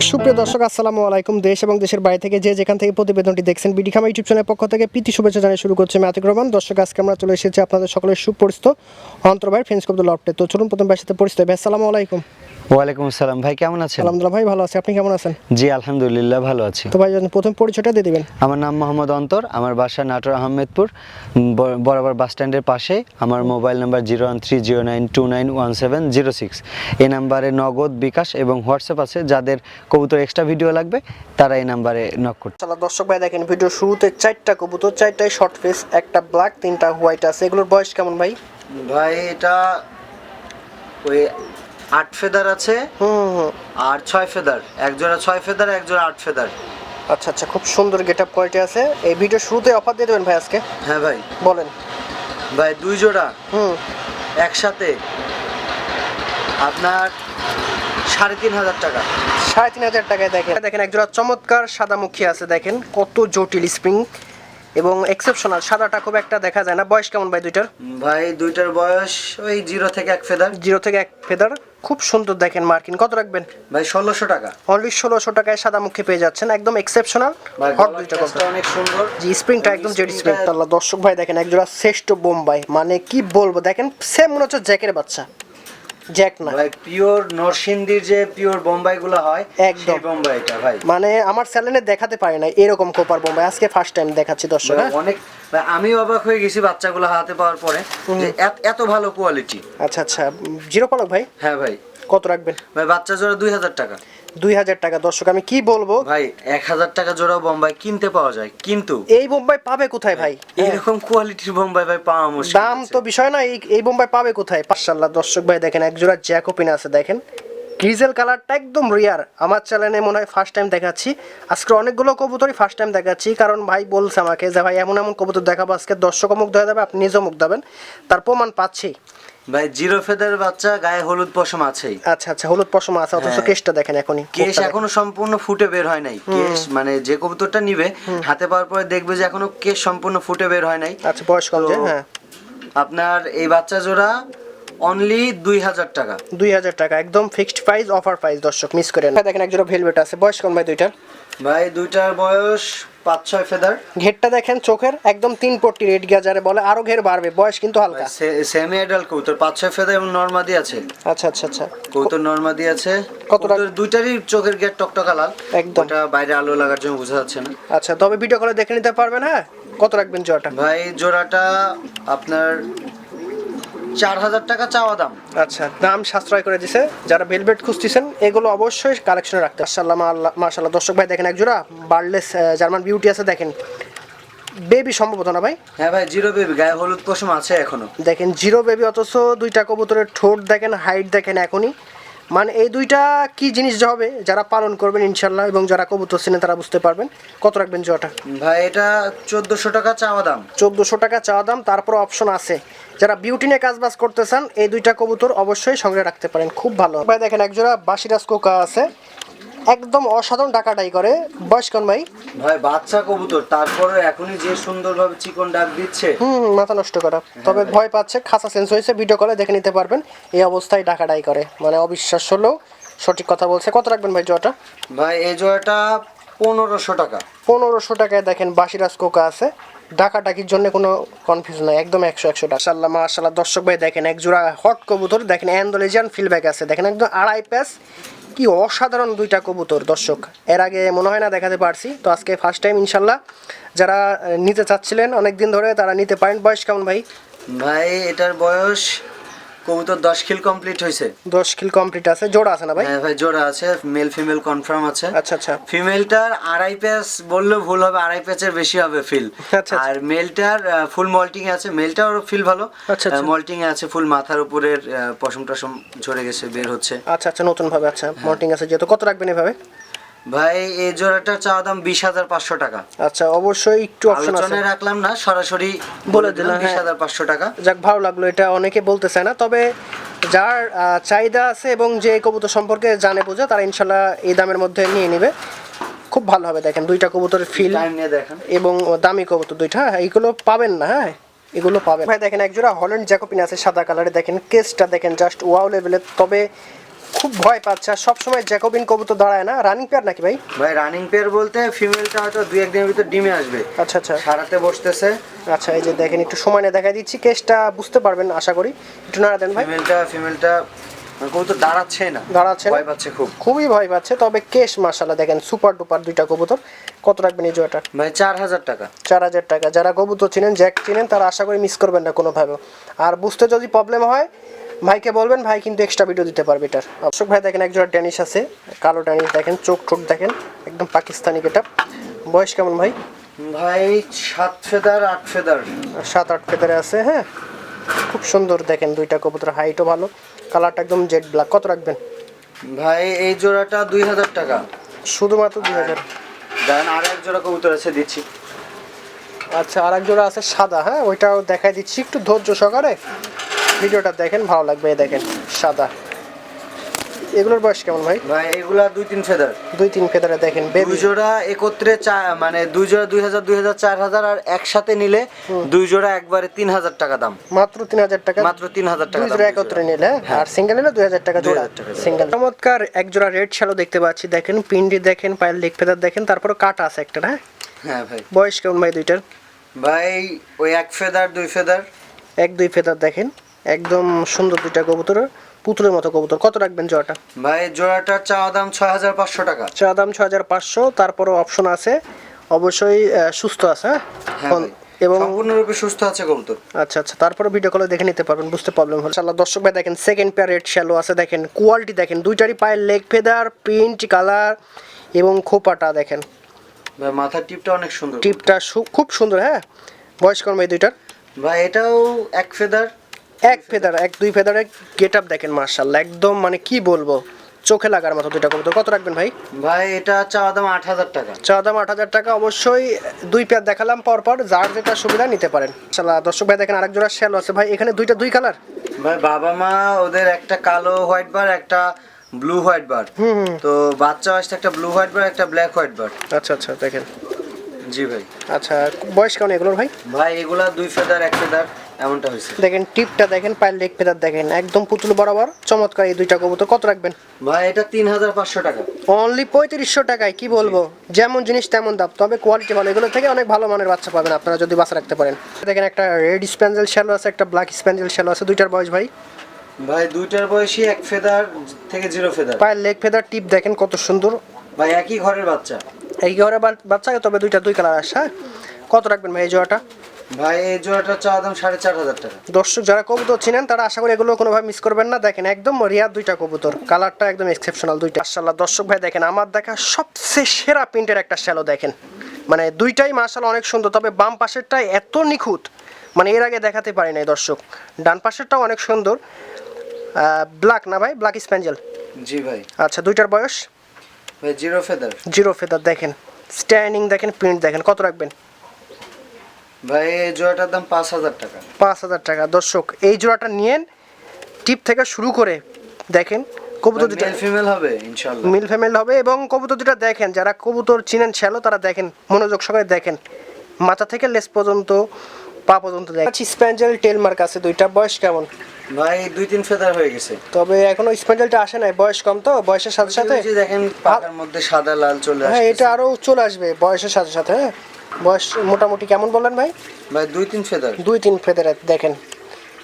সুপ্রিয় দর্শক আসসালামু আলাইকুম। দেশ এবং দেশের বাইরে থেকে যে যেখান থেকে প্রতিবেদনটি দেখছেন বিডি খামা ইউটিউব চ্যানেলের পক্ষ থেকে প্রীতি শুভেচ্ছা জানিয়ে শুরু করছে আমি আতিক রহমান। দর্শক আজকে আমরা চলে এসেছি আপনাদের সকলের সুপরিচিত অন্তর ভাই ফ্রেন্ডস ক্লাব লফটে। তো চলুন প্রথম ভাইয়ের সাথে পরিচিত ভাই। আসসালামু আলাইকুম। ওয়ালাইকুম আসসালাম ভাই, কেমন আছেন? আলহামদুলিল্লাহ ভাই ভালো আছি, আপনি কেমন আছেন? জি আলহামদুলিল্লাহ ভালো আছি। তো ভাই প্রথম পরিচয়টা দিয়ে দিবেন। আমার নাম মোহাম্মদ অন্তর, আমার বাসা নাটোর আহমেদপুর বরাবর বাস স্ট্যান্ডের পাশে। আমার মোবাইল নাম্বার 01309291706। এই নাম্বারে নগদ, বিকাশ এবং হোয়াটসঅ্যাপ আছে। যাদের কবুতর এক্সট্রা ভিডিও লাগবে তারা এই নাম্বারে নক করতে। চলো দর্শক ভাই দেখেন, ভিডিও শুরুতে 4টা কবুতর, 4টাই শর্ট ফেস, একটা ব্ল্যাক, 3টা হোয়াইট আছে। এগুলোর বয়স কেমন ভাই? ভাই এটা ওই 8 ফেদার আছে আর 6 ফেদার, এক জোড়া 6 ফেদার, এক জোড়া 8 ফেদার। আচ্ছা আচ্ছা, খুব সুন্দর গেটআপ কোয়ালিটি আছে। এই ভিডিও শুরুতে অফার দিয়ে দেবেন ভাই আজকে? হ্যাঁ ভাই বলেন ভাই, 2 জোড়া একসাথে আপনার 3,500 টাকা। 3,500 টাকায় দেখেন একজোড়া চমৎকার সাদামুখী আছে। দেখেন কত জটিল স্প্রিং এবং এক্সেপশনাল। সাদাটা খুব একটা দেখা যায় না। বয়স কেমন ভাই দুইটার? ভাই দুইটার বয়স ওই 0 থেকে 1 ফেদার। 0 থেকে 1 ফেদার। খুব সুন্দর দেখেন মার্কিন। কত রাখবেন ভাই? 1600 টাকা। অনলি 1600 টাকায় সাদামুখী পেয়ে যাচ্ছেন, একদম এক্সেপশনাল হট দুইটা কবুতর। অনেক সুন্দর। জি স্প্রিংটা একদম জেড স্প্রিং। আল্লাহ দর্শক ভাই দেখেন একজোড়া শ্রেষ্ঠ বোম্বাই, মানে কি বলবো, দেখেন সেম মনে হচ্ছে জ্যাকের বাচ্চা। জ্যাক না ভাই, পিওর নরসিংদীর যে পিওর বোম্বাই গুলো হয় একদম সেই বোম্বাইটা ভাই। মানে আমার চ্যানেলে দেখাতে পারি না এরকম কোপার বোম্বাই, আজকে ফার্স্ট টাইম দেখাচ্ছি দর্শক। হ্যাঁ অনেক ভাই, আমি অবাক হয়ে গেছি বাচ্চাগুলো হাতে পাওয়ার পরে যে এত ভালো কোয়ালিটি। আচ্ছা আচ্ছা, জিরো পালক ভাই? হ্যাঁ ভাই। কত রাখবেন? ভাই বাচ্চা জোড়া 2000 টাকা। 2000 টাকা। দর্শক আমি কি বলবো ভাই, 1000 টাকা জোড়া বোম্বাই কিনতে পাওয়া যায়, কিন্তু এই বোম্বাই পাবে কোথায় ভাই? এরকম কোয়ালিটির বোম্বাই ভাই পাওয়া মুশকিল। দাম তো বিষয় না, এই বোম্বাই পাবে কোথায়? মাশাআল্লাহ দর্শক ভাই দেখেন একজোড়া জ্যাকোপিন আছে। দেখেন গ্রিজেল কালারটা একদম রিয়ার। আমার চ্যানেলে মনে হয় ফার্স্ট টাইম দেখাচ্ছি আজকে। অনেকগুলো কবুতরই ফার্স্ট টাইম দেখাচ্ছি, কারণ ভাই বলছে আমাকে যে ভাই এমন এমন কবুতর দেখাবো আজকে, দর্শক মুখ দেওয়া যাবে, আপনি নিজেও মুখ দেবেন, তার প্রমাণ পাচ্ছি। ভাই 0 ফেদার বাচ্চা, গায়ে হলুদ পশম আছেই। আচ্ছা আচ্ছা, হলুদ পশম আছে, অথচ কেসটা দেখেন এখনই। কেশ এখনো সম্পূর্ণ ফুটে বের হয় নাই। কেশ মানে যে কবুতরটা নিবে হাতে পাওয়ার পরে দেখবে যে এখনো কেশ সম্পূর্ণ ফুটে বের হয় নাই। আচ্ছা বয়স কম যে? হ্যাঁ। আপনার এই বাচ্চা জোড়া অনলি 2000 টাকা। 2000 টাকা একদম ফিক্সড প্রাইস, অফার প্রাইস, দর্শক মিস করেন। দেখেন একজোড়া ভেলভেট আছে। বয়স কম ভাই দুইটার? ভাই দুইটার বয়স 5-6 ফেদার। ঘেরটা দেখেন চোখের একদম 3 পট্টি রেড গাজারে বলে, আরো ঘের বাড়বে, বয়স কিন্তু হালকা। সেমি অ্যাডাল্ট কবুতর, 5-6 ফেদার এবং নরমাদি আছে। আচ্ছা আচ্ছা আচ্ছা, কবুতর নরমাদি আছে। কত টাকা? দুইটারই চোখের গেট টকটকা লাল, একদম। ওটা বাইরে আলো লাগার জন্য বোঝা যাচ্ছে না। আচ্ছা, তবে ভিডিও কলে দেখে নিতে পারবেন। হ্যাঁ, কত রাখবেন জোড়াটা? ভাই জোড়াটা আপনার 4000 টাকা চাওয়া দাম। আচ্ছা, দাম সাশ্রয় করে দিছে। যারা ভেলভেট খুঁজতেছেন এগুলো অবশ্যই কালেকশনে রাখতে। মাশাআল্লাহ মাশাআল্লাহ দর্শক ভাই দেখেন একজোড়া বার্লেস জার্মান বিউটি আছে। দেখেন বেবি সম্ভবত না ভাই? হ্যাঁ ভাই, 0 বেবি, গায়ে হলুদ পশম আছে এখনো। দেখেন 0 বেবি, অথচ দুইটা কবুতরের ঠোঁট দেখেন, হাইট দেখেন এখনই। মানে এই দুইটা কি জিনিস যে হবে, যারা পালন করবেন ইনশাল্লাহ এবং যারা কবুতর চিনেন তারা বুঝতে পারবেন। কত রাখবেন জোড়াটা? ভাই এটা 1400 টাকা চাওয়া দাম। 1400 টাকা চাওয়া দাম, তারপর অপশন আছে। যারা বিউটি নিয়ে কাজবাজ করতে চান এই দুইটা কবুতর অবশ্যই সংগ্রহ রাখতে পারেন, খুব ভালো। ভাই দেখেন একজোড়া বাসিরাজ কোকা আছে, একদম অসাধারণ ডাকাটাই করে। বয়স কোন ভাই? ভাই বাচ্চা কবুতর, তারপরে এখনই যে সুন্দরভাবে চিকন ডাক দিচ্ছে। মাথা নষ্ট করা। তবে ভয় পাচ্ছে, খাসা চেঞ্জ হয়েছে, ভিডিও কলে দেখে নিতে পারবেন। এই অবস্থায় ডাকাটাই করে, মানে অবিশ্বাস্য হলেও সঠিক কথা বলছে। কত রাখবেন ভাই জোড়াটা? ভাই এই জোড়াটা 1500 টাকা। 1500 টাকায় দেখেন বাসিরাজ কোকা আছে। ডাকাটাকির জন্য কোনো কনফিউজ নাই, একদম 100 টাকা। মাশাআল্লাহ মাশাআল্লাহ দর্শক ভাই দেখেন একজোড়া হট কবুতর। দেখেন অ্যান্ডোলেজিয়ান ফিলব্যাক আছে, দেখেন একদম 2.5 প্যাচ। কি অসাধারণ দুইটা কবুতর দর্শক, এর আগে মনে হয় না দেখাতে পারছি, তো আজকে ফার্স্ট টাইম ইনশাল্লাহ। যারা নিতে চাচ্ছিলেন অনেকদিন ধরে তারা নিতে পারেন। বয়স কেমন ভাই? ভাই এটার বয়স কবুতর 10 খিল কমপ্লিট হয়েছে। 10 খিল কমপ্লিট আছে। জোড়া আছে না ভাই? হ্যাঁ ভাই জোড়া আছে, মেল ফিমেল কনফার্ম আছে। আচ্ছা আচ্ছা। ফিমেলটার 2.5 প্যাচ বললেও ভুল হবে, 2.5 প্যাচের বেশি হবে ফিল। আচ্ছা। আর মেলটার ফুল মল্টিং এ আছে। মেলটার ফিল ভালো, আচ্ছা আচ্ছা। মল্টিং এ আছে, ফুল মাথার উপরের পশম টশম ঝরে গেছে, বের হচ্ছে। আচ্ছা আচ্ছা, নতুন ভাবে। আচ্ছা মল্টিং আছে যেহেতু। কত রাখবেন এভাবে? ভাই এই জোড়াটার চাওয়া দাম 20,500 টাকা। আচ্ছা, অবশ্যই একটু অপশন আছে, আলোচনায় রাখলাম না, সরাসরি বলে দিলাম। 20,500 টাকা। যাক ভালো লাগলো, এটা অনেকে বলতে চায় না, তবে যার চাহিদা আছে এবং যে কবুতর সম্পর্কে জানে বোঝে তারা ইনশাল্লাহ এই দামের মধ্যে নিয়ে নেবে, খুব ভালো হবে। দেখেন দুইটা কবুতরের ফিল টাইম নিয়ে দেখেন এবং দামি কবুতর দুইটা। হ্যাঁ, এইগুলো পাবেন না। হ্যাঁ, এগুলো পাবেন ভাই। দেখেন একজোড়া হল্যান্ড জ্যাকোপিন আছে সাদা কালারে। দেখেন কেসটা দেখেন জাস্ট ওয়াও লেভেলের। তবে খুব ভয় পাচ্ছে আর সবসময় জ্যাকোবিন কবুতর দাঁড়ায় না, রানিং পেয়ার নাকি ভাই? ভাই রানিং পেয়ার বলতে ফিমেলটা হয়তো 2-1 দিনের ভিতর ডিমে আসবে। আচ্ছা আচ্ছা সারাতে বসতেছে। আচ্ছা, এই যে দেখেন একটু সময় নিয়ে দেখা দিচ্ছি, কেসটা বুঝতে পারবেন আশা করি, একটু নাড়া দেন ভাই। ফিমেলটা কবুতর দাঁড়াচ্ছে না, দাঁড়াচ্ছে না, ভয় পাচ্ছে খুবই ভয় পাচ্ছে। তবে কেস মাশাআল্লাহ দেখেন সুপার ডুপার দুইটা কবুতর। কত রাখবেন এই জোড়াটা? ভাই 4000 টাকা। 4000 টাকা। যারা কবুতর চিনেন, জ্যাক চিনেন, তারা আশা করি মিস করবেন না কোনোভাবে। আর বুঝতে যদি প্রবলেম হয় ভাইকে বলবেন, ভাই কিন্তু এক্সট্রা ভিডিও দিতে পারবে এটার। অশোক ভাই দেখেন একজোড়া ড্যানিশ আছে, কালো ড্যানিশ দেখেন, চোখ ঠোক দেখেন একদম পাকিস্তানি গেটআপ। বয়স কেমন ভাই? ভাই 7 ফেদার 8 ফেদার। 7-8 ফেদারে আছে। হ্যাঁ, খুব সুন্দর দেখেন দুইটা কবুতর, হাইটও ভালো, কালারটা একদম জেড ব্ল্যাক। কত রাখবেন ভাই এই জোড়াটা 2000 টাকা। শুধুমাত্র 2000? দেন আর এক জোড়া কবুতর আছে, দিচ্ছি। আচ্ছা, আর এক জোড়া আছে সাদা, হ্যাঁ ওইটাও দেখাই দিচ্ছি, একটু ধৈর্য সহকারে ভিডিওটা দেখেন, ভালো লাগবে। এই দেখেন সাদা, এগুলোর বয়স কেমন ভাই? ভাই এগুলা 2-3 ফেদার। 2-3 ফেদারে দেখেন বেবি। দুই জোড়া একত্রে মানে দুই জোড়া 2000 2000 4000, আর একসাথে নিলে দুই জোড়া একবারে 3000 টাকা দাম। মাত্র 3000 টাকা? মাত্র 3000 টাকা দুই দাম জোড়া একত্রে নিলে, আর সিঙ্গেল নিলে 2000 টাকা জোড়া। 2000 টাকা জোড়া। সিঙ্গেল। চমৎকার এক জোড়া রেড শ্যালো দেখতে পাচ্ছি, দেখেন পিন্ডি দেখেন, পায়ের লেগ ফেদার দেখেন, তারপরে কাটা আছে একটা। হ্যাঁ হ্যাঁ ভাই। বয়স কেমন ভাই দুইটার? ভাই ওই 1 ফেদার 2 ফেদার। 1-2 ফেদার দেখেন, একদম সুন্দর দুইটা কবুতর, পুতুলের মতো কবুতর। কত রাখবেন জোড়াটা? ভাই জোড়াটার চাওয়া দাম 6500 টাকা। চা দাম 6500, তারপরও অপশন আছে অবশ্যই, সুস্থ আছে। হ্যাঁ ভাই, এবং সম্পূর্ণরূপে সুস্থ আছে কবুতর। আচ্ছা আচ্ছা, তারপরে ভিডিও কলে দেখে নিতে পারবেন, বুঝতে প্রবলেম হলে। ইনশাআল্লাহ দর্শক ভাই দেখেন সেকেন্ড পেয়ার রেড শ্যালো আছে, দেখেন কোয়ালিটি দেখেন, দুইটারই পায়ের লেগ ফেদার, প্রিন্ট কালার এবং খোপাটা দেখেন, ভাই মাথার টিপটা অনেক সুন্দর। টিপটা খুব সুন্দর। হ্যাঁ বয়স কেমন এই দুইটার? ভাই এটাও 1 ফেদার। 1 ফেদার 1-2 ফেদারের গেট আপ দেখেন মাশাআল্লাহ, একদম মানে কি বলবো, চোখে লাগার মতো দুইটা কবুতর। কত রাখবেন ভাই? ভাই এটা চাওয়া দাম 8000 টাকা। চা দাম 8000 টাকা। অবশ্যই 2 পেয়ার দেখালাম পরপর, যার যেটা সুবিধা নিতে পারেন। ইনশাআল্লাহ দর্শক ভাই দেখেন আরেক জোড়া শ্যালো আছে ভাই, এখানে দুই কালার। ভাই বাবা মা ওদের একটা কালো হোয়াইট বার, একটা ব্লু হোয়াইট বার। তো বাচ্চা আসছে একটা ব্লু হোয়াইট বার, একটা ব্ল্যাক হোয়াইট বার। আচ্ছা আচ্ছা দেখেন। জি ভাই। আচ্ছা, বয়স কেমন এগুলোর ভাই? ভাই এগুলা 2 ফেদার 1 ফেদার এমনটা হয়েছে। দেখেন টিপটা দেখেন, পায়ের লেগ ফেদার দেখেন, একদম পুতুল বরাবর, চমৎকার এই দুইটা কবুতর। কত রাখবেন? ভাই এটা 3500 টাকা। অনলি 3500 টাকায়, কি বলবো, যেমন জিনিস তেমন দাম, তবে কোয়ালিটি ভালো। এগুলো থেকে অনেক ভালো মানের বাচ্চা পাবেন আপনারা যদি বাচ্চা রাখতে পারেন। দেখেন একটা রেড স্প্যাঞ্জেল শ্যালো আছে, একটা ব্ল্যাক স্প্যাঞ্জেল শ্যালো আছে। দুইটার বয়স ভাই? ভাই দুইটার বয়সী 1 ফেদার থেকে 0 ফেদার। পায়ের লেগ ফেদার, টিপ দেখেন কত সুন্দর। ভাই একই ঘরের বাচ্চা। এই ঘরে বাচ্চা, তবে দুই কালার আসে। হ্যাঁ কত রাখবেন ভাই এই জোড়াটা? ভাই এই জোড়াটা চাওয়া দাম 4500 টাকা। দর্শক যারা কবুতর চিনেন তারা আশা করি এগুলো কোনোভাবে মিস করবেন না। দেখেন একদম রিয়ার দুইটা কবুতর, কালারটা একদম এক্সেপশনাল দুইটা। মাশাআল্লাহ দর্শক ভাই দেখেন আমার দেখা সবচেয়ে সেরা প্রিন্টের একটা শ্যালো দেখেন, মানে দুইটাই মাশাআল্লাহ অনেক সুন্দর। তবে বাম পাশেরটা এত নিখুঁত, মানে এর আগে দেখাতে পারি নাই দর্শক। ডান পাশেরটাও অনেক সুন্দর। ব্ল্যাক না ভাই? Black spangle. জি ভাই। আচ্ছা, দুইটার বয়স? ভাই 0 ফেদার। 0 ফেদার দেখেন, স্ট্যান্ডিং দেখেন, প্রিন্ট দেখেন। কত রাখবেন? ভাই এই জোড়াটার দাম 5000 টাকা। 5000 টাকা। দর্শক এই জোড়াটা নিয়েন, টিপ থেকে শুরু করে দেখেন কবুতর দুটো মেল ফিমেল হবে ইনশাআল্লাহ। মিল ফ্যামিলি হবে। এবং কবুতর দুটো দেখেন, যারা কবুতর চিনেন শ্যালো তারা দেখেন, মনোযোগ সহকারে দেখেন, মাথা থেকে লেস পর্যন্ত, পা পর্যন্ত দেখেন। স্প্যাঞ্জেল টেল মার্ক আছে দুইটা। বয়স কেমন? ভাই 2-3 ফেদার হয়ে গেছে। তবে এখনো স্প্যাঞ্জেলটা আসে নাই, বয়স কম তো, বয়সের সাথে সাথে। এই যে দেখেন পাতার মধ্যে সাদা লাল চলে আসছে। হ্যাঁ এটা আরো চলে আসবে বয়সের সাথে সাথে। হ্যাঁ বয়স মোটামুটি কেমন বললেন ভাই? ভাই 2-3 ফেদার। 2-3 ফেদার দেখেন।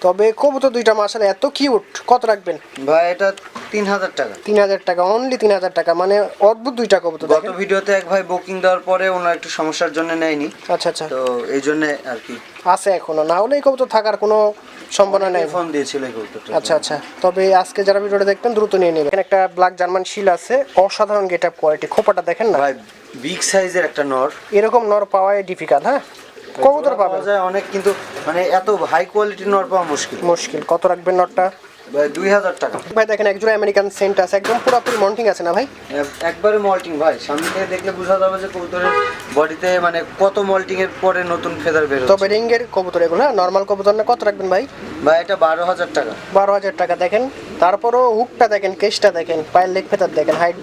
তবে কবুতর দুইটা মাশাআল্লাহ এত কিউট। কত রাখবেন? ভাই এটা 3000 টাকা। 3000 টাকা, অনলি 3000 টাকা, মানে অদ্ভুত দুইটা কবুতর গত দেখেন। ভিডিওতে এক ভাই বুকিং দেওয়ার পরে ওনার একটু সমস্যার জন্য নেয়নি, আচ্ছা আচ্ছা, তো এই জন্য আর কি আছে এখনো, না হলে এই কবুতর থাকার কোনো সম্ভাবনা নেই। ফোন দিয়েছিল এই কবুতরটা। আচ্ছা আচ্ছা, তবে আজকে যারা ভিডিওটা দেখবেন দ্রুত নিয়ে নেবেন। এখানে একটা ব্ল্যাক জার্মান শিল আছে, অসাধারণ গেট আপ কোয়ালিটি, খোপাটা দেখেন না ভাই বিগ সাইজের একটা নর। এরকম নর পাওয়াই ডিফিকাল্ট। হ্যাঁ কবুতর পাবেন পাওয়া যায় অনেক, কিন্তু মানে এত হাই কোয়ালিটির নর পাওয়া মুশকিল। মুশকিল। কত রাখবেন নরটা? ভাই 2000 টাকা। ভাই দেখেন একজোড়া আমেরিকান সেন্ট আছে, একদম পুরোপুরি মন্টিং আছে না ভাই? একবারে মল্টিং ভাই, সামনে থেকে দেখলে বোঝা যাবে যে কবুতরের বডিতে মানে কত মল্টিং এর পরে নতুন ফেদার বের হচ্ছে। তবে রিঙ্গের কবুতর এগুলো, হ্যাঁ নর্মাল কবুতর না। কত রাখবেন ভাই? ভাই এটা 12000 টাকা। 12000 টাকা। দেখেন তারপরও হুকটা দেখেন, কেসটা দেখেন, পায়ের লেগ ফেদার দেখেন, হাইট